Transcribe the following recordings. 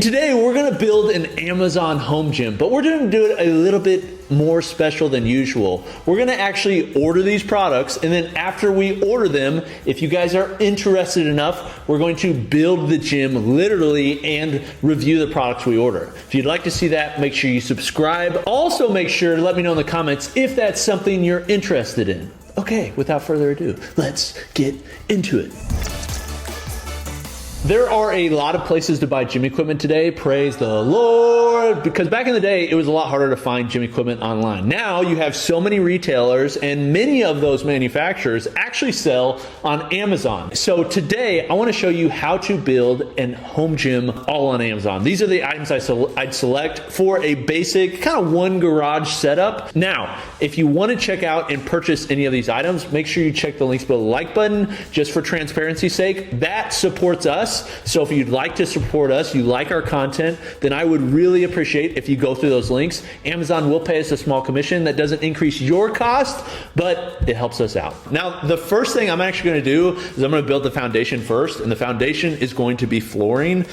Today we're gonna build an Amazon home gym, but we're gonna do it a little bit more special than usual. We're gonna actually order these products, and then after we order them, if you guys are interested enough, we're going to build the gym literally and review the products we order. If you'd like to see that, make sure you subscribe. Also make sure to let me know in the comments if that's something you're interested in. Okay, without further ado, let's get into it. There are a lot of places to buy gym equipment today, praise the Lord, because back in the day, it was a lot harder to find gym equipment online. Now you have so many retailers, and many of those manufacturers actually sell on Amazon. So today, I wanna show you how to build a home gym all on Amazon. These are the items I'd select for a basic kind of one garage setup. Now, if you wanna check out and purchase any of these items, make sure you check the links below the like button, just for transparency's sake. That supports us. So if you'd like to support us, you like our content, then I would really appreciate if you go through those links. Amazon will pay us a small commission that doesn't increase your cost, but it helps us out. Now, the first thing I'm actually gonna do is I'm gonna build the foundation first, and the foundation is going to be flooring.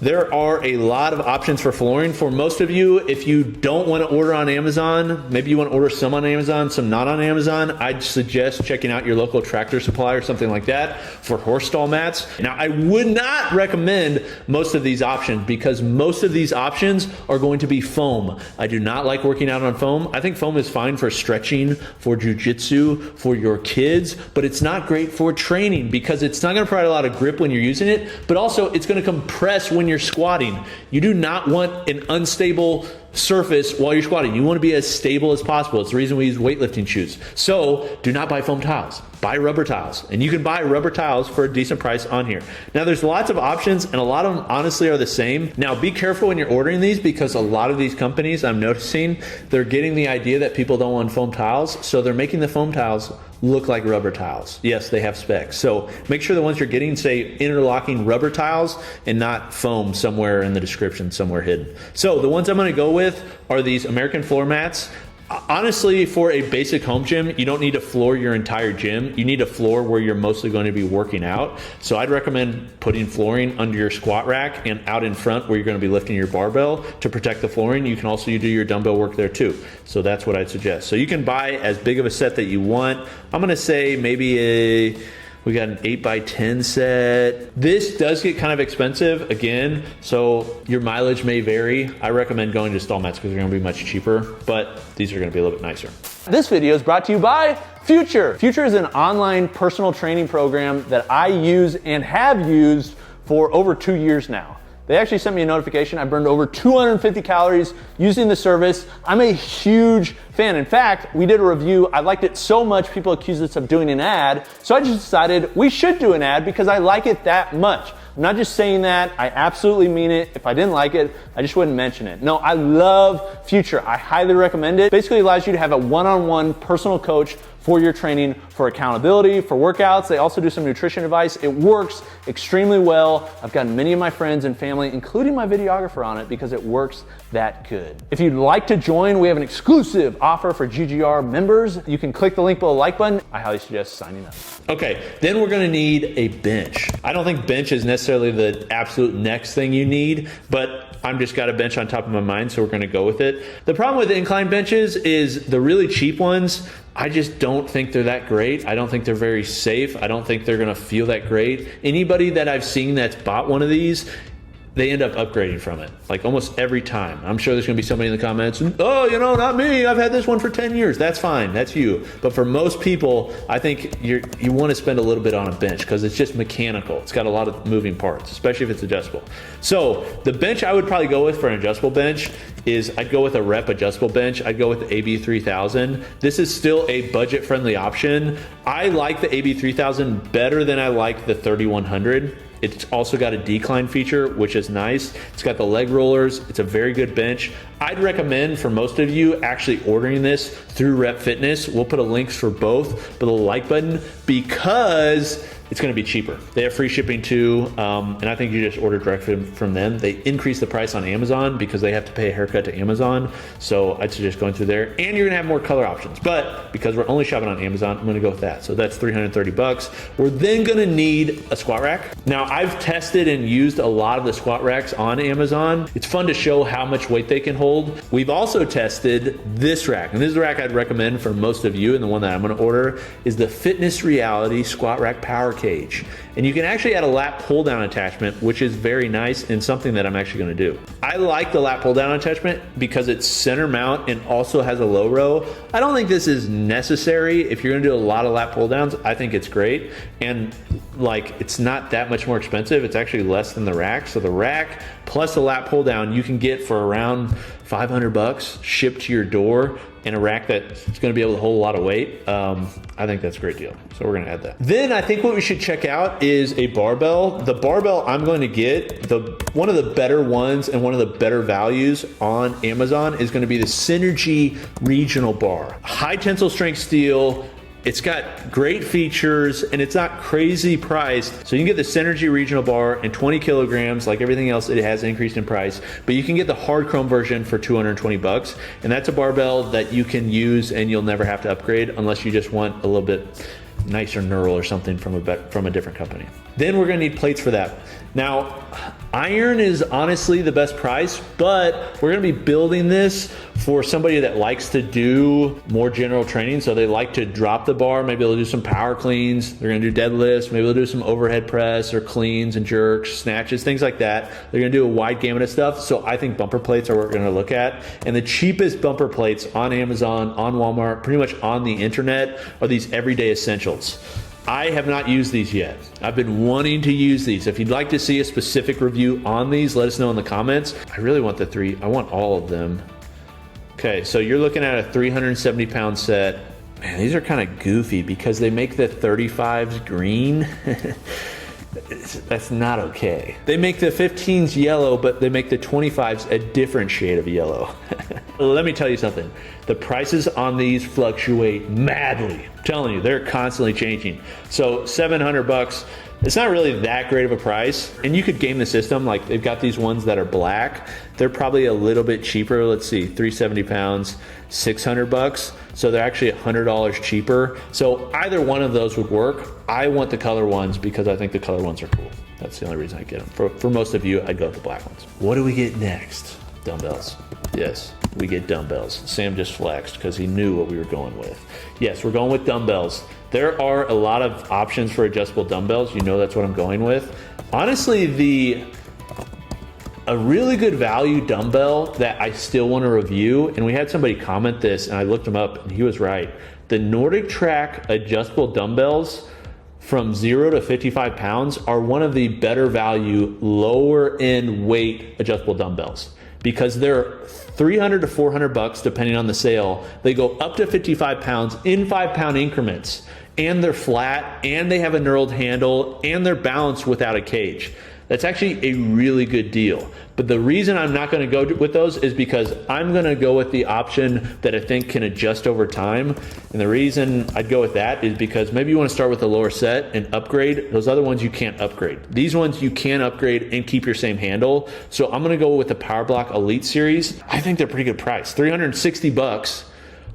There are a lot of options for flooring. For most of you, if you don't want to order on Amazon, maybe you want to order some on Amazon, some not on Amazon, I'd suggest checking out your local Tractor Supply or something like that for horse stall mats. Now, I would not recommend most of these options because most of these options are going to be foam. I do not like working out on foam. I think foam is fine for stretching, for jujitsu, for your kids, but it's not great for training because it's not going to provide a lot of grip when you're using it, but also it's going to compress when you're squatting. You do not want an unstable surface while you're squatting. You want to be as stable as possible. It's the reason we use weightlifting shoes. So do not buy foam tiles. Buy rubber tiles. And you can buy rubber tiles for a decent price on here. Now there's lots of options and a lot of them honestly are the same. Now be careful when you're ordering these because a lot of these companies I'm noticing, they're getting the idea that people don't want foam tiles. So they're making the foam tiles look like rubber tiles. Yes, they have specs. So make sure the ones you're getting say interlocking rubber tiles and not foam somewhere in the description, somewhere hidden. So the ones I'm gonna go with are these American floor mats. Honestly, for a basic home gym, you don't need to floor your entire gym. You need a floor where you're mostly going to be working out. So I'd recommend putting flooring under your squat rack and out in front where you're going to be lifting your barbell to protect the flooring. You can also do your dumbbell work there too. So that's what I'd suggest. So you can buy as big of a set that you want. I'm going to say maybe we got an 8x10 set. This does get kind of expensive again, so your mileage may vary. I recommend going to stall mats because they're gonna be much cheaper, but these are gonna be a little bit nicer. This video is brought to you by Future. Future is an online personal training program that I use and have used for over 2 years now. They actually sent me a notification. I burned over 250 calories using the service. I'm a huge fan. In fact, we did a review. I liked it so much, people accused us of doing an ad. So I just decided we should do an ad because I like it that much. I'm not just saying that, I absolutely mean it. If I didn't like it, I just wouldn't mention it. No, I love Future. I highly recommend it. Basically allows you to have a one-on-one personal coach for your training, for accountability, for workouts. They also do some nutrition advice. It works extremely well. I've gotten many of my friends and family, including my videographer, on it because it works that good. If you'd like to join, we have an exclusive offer for GGR members. You can click the link below the like button. I highly suggest signing up. Okay, then we're gonna need a bench. I don't think bench is necessarily the absolute next thing you need, but I'm just got a bench on top of my mind, so we're gonna go with it. The problem with incline benches is the really cheap ones, I just don't think they're that great. I don't think they're very safe. I don't think they're gonna feel that great. Anybody that I've seen that's bought one of these, they end up upgrading from it, like almost every time. I'm sure there's gonna be somebody in the comments, oh, you know, not me, I've had this one for 10 years. That's fine, that's you. But for most people, I think you wanna spend a little bit on a bench because it's just mechanical. It's got a lot of moving parts, especially if it's adjustable. So the bench I would probably go with for an adjustable bench is I'd go with a rep adjustable bench. I'd go with the AB3000. This is still a budget-friendly option. I like the AB3000 better than I like the 3100. It's also got a decline feature, which is nice. It's got the leg rollers. It's a very good bench. I'd recommend for most of you actually ordering this through Rep Fitness. We'll put a links for both below the like button because it's going to be cheaper. They have free shipping too, and I think you just order directly from them. They increase the price on Amazon because they have to pay a haircut to Amazon, so I'd suggest going through there, and you're going to have more color options. But because we're only shopping on Amazon, I'm going to go with that. So that's $330. We're then going to need a squat rack. Now, I've tested and used a lot of the squat racks on Amazon. It's fun to show how much weight they can hold. We've also tested this rack, and this is the rack I'd recommend for most of you, and the one that I'm going to order is the Fitness Reality Squat Rack Power Cage. And you can actually add a lat pull down attachment, which is very nice and something that I'm actually going to do. I like the lat pull down attachment because it's center mount and also has a low row. I don't think this is necessary. If you're going to do a lot of lat pull downs, I think it's great. And like, it's not that much more expensive. It's actually less than the rack. So the rack plus the lat pull down you can get for around $500 shipped to your door, and a rack that's going to be able to hold a lot of weight. I think that's a great deal. So we're going to add that. Then I think what we should check out is a barbell. The barbell I'm going to get, one of the better ones and one of the better values on Amazon is going to be the Synergy Regional Bar. High tensile strength steel. It's got great features and it's not crazy priced. So you can get the Synergy Regional Bar and 20 kilograms, like everything else, it has increased in price, but you can get the hard chrome version for $220. And that's a barbell that you can use and you'll never have to upgrade unless you just want a little bit nicer knurl or something from a different company. Then we're gonna need plates for that. Now, iron is honestly the best price, but we're gonna be building this for somebody that likes to do more general training. So they like to drop the bar, maybe they'll do some power cleans, they're gonna do deadlifts, maybe they'll do some overhead press or cleans and jerks, snatches, things like that. They're gonna do a wide gamut of stuff. So I think bumper plates are what we're gonna look at. And the cheapest bumper plates on Amazon, on Walmart, pretty much on the internet are these everyday essentials. I have not used these yet. I've been wanting to use these. If you'd like to see a specific review on these, let us know in the comments. I really want I want all of them. Okay, so you're looking at a 370 pound set. Man, these are kind of goofy because they make the 35s green. That's not okay. They make the 15s yellow, but they make the 25s a different shade of yellow. Let me tell you something. The prices on these fluctuate madly. I'm telling you, they're constantly changing. So $700, it's not really that great of a price. And you could game the system. Like they've got these ones that are black. They're probably a little bit cheaper. Let's see, 370 pounds, $600. So they're actually $100 cheaper. So either one of those would work. I want the color ones because I think the color ones are cool. That's the only reason I get them. For most of you, I'd go with the black ones. What do we get next? Dumbbells. Yes, we get dumbbells. Sam just flexed because he knew what we were going with. Yes, we're going with dumbbells. There are a lot of options for adjustable dumbbells. You know that's what I'm going with. Honestly, a really good value dumbbell that I still want to review, and we had somebody comment this, and I looked him up, and he was right. The Nordic Track adjustable dumbbells from 0 to 55 pounds are one of the better value, lower end weight adjustable dumbbells because they're $300 to $400 depending on the sale. They go up to 55 pounds in 5 pound increments, and they're flat, and they have a knurled handle, and they're balanced without a cage. That's actually a really good deal. But the reason I'm not going to go with those is because I'm going to go with the option that I think can adjust over time. And the reason I'd go with that is because maybe you want to start with a lower set and upgrade. Those other ones you can't upgrade. These ones you can upgrade and keep your same handle. So I'm going to go with the Power Block Elite Series. I think they're pretty good price. $360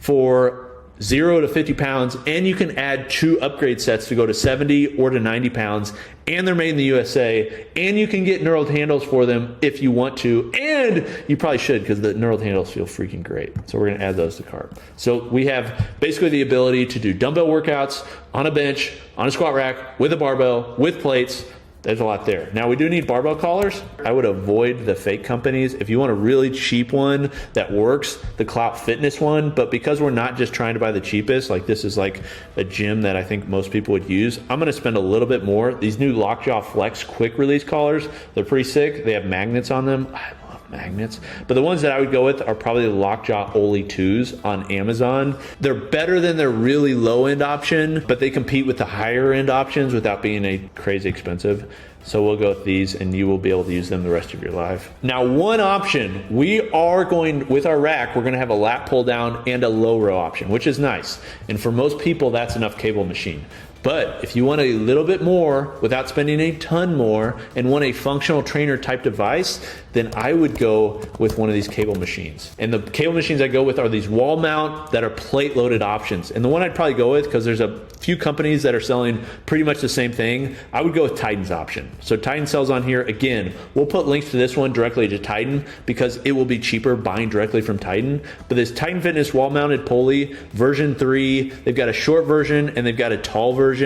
for 0 to 50 pounds, and you can add 2 upgrade sets to go to 70 or to 90 pounds, and they're made in the USA, and you can get knurled handles for them if you want to, and you probably should because the knurled handles feel freaking great. So we're going to add those to the cart. So we have basically the ability to do dumbbell workouts on a bench, on a squat rack, with a barbell, with plates. There's a lot there. Now we do need barbell collars. I would avoid the fake companies. If you want a really cheap one that works, the Clout Fitness one, but because we're not just trying to buy the cheapest, like this is like a gym that I think most people would use, I'm gonna spend a little bit more. These new Lockjaw Flex quick release collars, they're pretty sick. They have magnets on them. I love magnets. But the ones that I would go with are probably the Lockjaw Oli 2s on Amazon. They're better than their really low end option, but they compete with the higher end options without being a crazy expensive. So we'll go with these and you will be able to use them the rest of your life. Now, one option, we are going, with our rack, we're gonna have a lat pull down and a low row option, which is nice. And for most people, that's enough cable machine. But if you want a little bit more without spending a ton more and want a functional trainer type device, then I would go with one of these cable machines. And the cable machines I go with are these wall mount that are plate loaded options. And the one I'd probably go with, because there's a few companies that are selling pretty much the same thing, I would go with Titan's option. So Titan sells on here. Again, we'll put links to this one directly to Titan because it will be cheaper buying directly from Titan. But this Titan Fitness wall mounted pulley version 3, they've got a short version and they've got a tall version.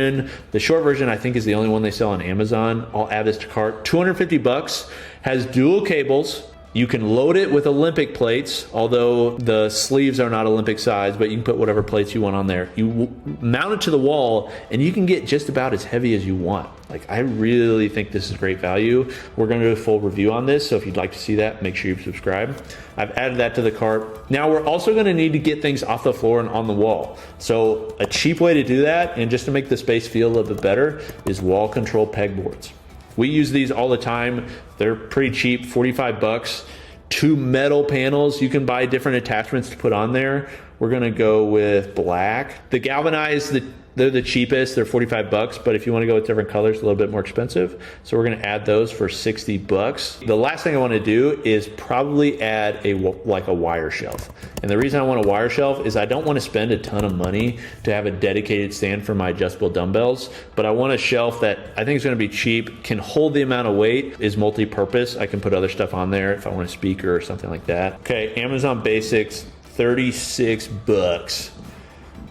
The short version I think is the only one they sell on Amazon. I'll add this to cart. $250, has dual cables. You can load it with Olympic plates, although the sleeves are not Olympic size, but you can put whatever plates you want on there. You mount it to the wall and you can get just about as heavy as you want. Like, I really think this is great value. We're gonna do a full review on this, so if you'd like to see that, make sure you subscribe. I've added that to the cart. Now we're also gonna need to get things off the floor and on the wall. So a cheap way to do that, and just to make the space feel a little bit better, is wall control pegboards. We use these all the time. They're pretty cheap, 45 bucks. 2 metal panels. You can buy different attachments to put on there. We're gonna go with black. The galvanized, they're the cheapest. They're 45 bucks, but if you wanna go with different colors, a little bit more expensive. So we're gonna add those for 60 bucks. The last thing I wanna do is probably add a wire shelf. And the reason I want a wire shelf is I don't wanna spend a ton of money to have a dedicated stand for my adjustable dumbbells, but I want a shelf that I think is gonna be cheap, can hold the amount of weight, is multi-purpose. I can put other stuff on there if I want a speaker or something like that. Okay, Amazon Basics, 36 bucks.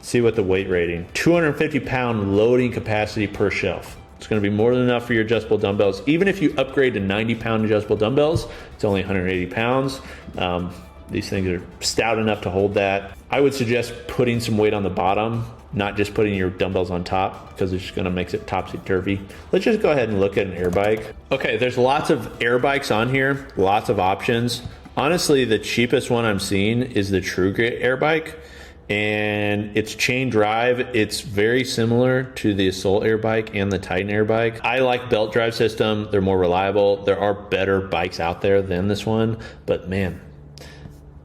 See what the weight rating. 250 pound loading capacity per shelf. It's gonna be more than enough for your adjustable dumbbells. Even if you upgrade to 90 pound adjustable dumbbells, it's only 180 pounds. These things are stout enough to hold that. I would suggest putting some weight on the bottom, not just putting your dumbbells on top, because it's just gonna make it topsy-turvy. Let's just go ahead and look at an air bike. Okay, there's lots of air bikes on here, lots of options. Honestly, the cheapest one I'm seeing is the True Grit air bike, and it's chain drive. It's very similar to the Assault air bike and the Titan air bike. I like belt drive system. They're more reliable. There are better bikes out there than this one, but man,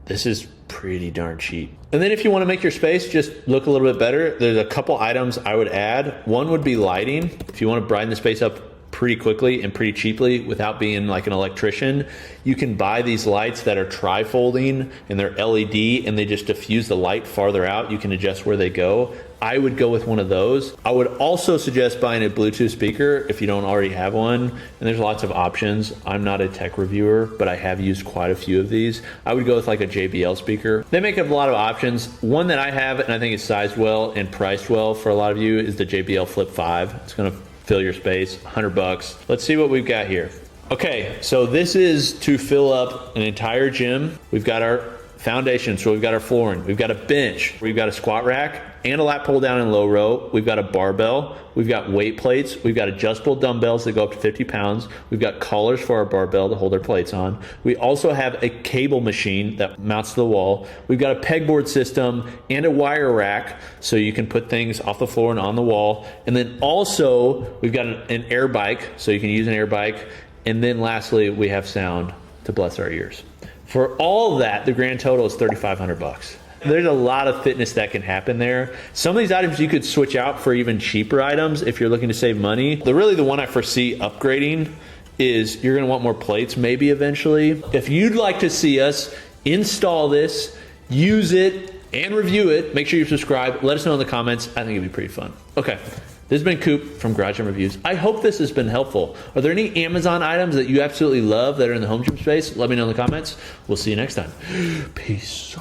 this is pretty darn cheap. And then if you want to make your space just look a little bit better, there's a couple items I would add. One would be lighting. If you want to brighten the space up pretty quickly and pretty cheaply without being like an electrician, you can buy these lights that are tri-folding and they're LED and they just diffuse the light farther out. You can adjust where they go. I would go with one of those. I would also suggest buying a Bluetooth speaker if you don't already have one, and there's lots of options. I'm not a tech reviewer, but I have used quite a few of these. I would go with like a JBL speaker. They make up a lot of options. One that I have, and I think is sized well and priced well for a lot of you, is the JBL Flip 5. It's gonna fill your space, 100 bucks. Let's see what we've got here. Okay, so this is to fill up an entire gym. We've got our foundation, so we've got our flooring, we've got a bench, we've got a squat rack and a lat pull down and low row, we've got a barbell, we've got weight plates, we've got adjustable dumbbells that go up to 50 pounds, we've got collars for our barbell to hold our plates on. We also have a cable machine that mounts to the wall. We've got a pegboard system and a wire rack so you can put things off the floor and on the wall. And then also we've got an air bike, so you can use an air bike. And then lastly, we have sound to bless our ears. For all that, the grand total is 3,500 bucks. There's a lot of fitness that can happen there. Some of these items you could switch out for even cheaper items if you're looking to save money. The one I foresee upgrading is you're gonna want more plates maybe eventually. If you'd like to see us install this, use it, and review it, make sure you subscribe. Let us know in the comments. I think it'd be pretty fun. Okay. This has been Coop from Garage Gym Reviews. I hope this has been helpful. Are there any Amazon items that you absolutely love that are in the home gym space? Let me know in the comments. We'll see you next time. Peace.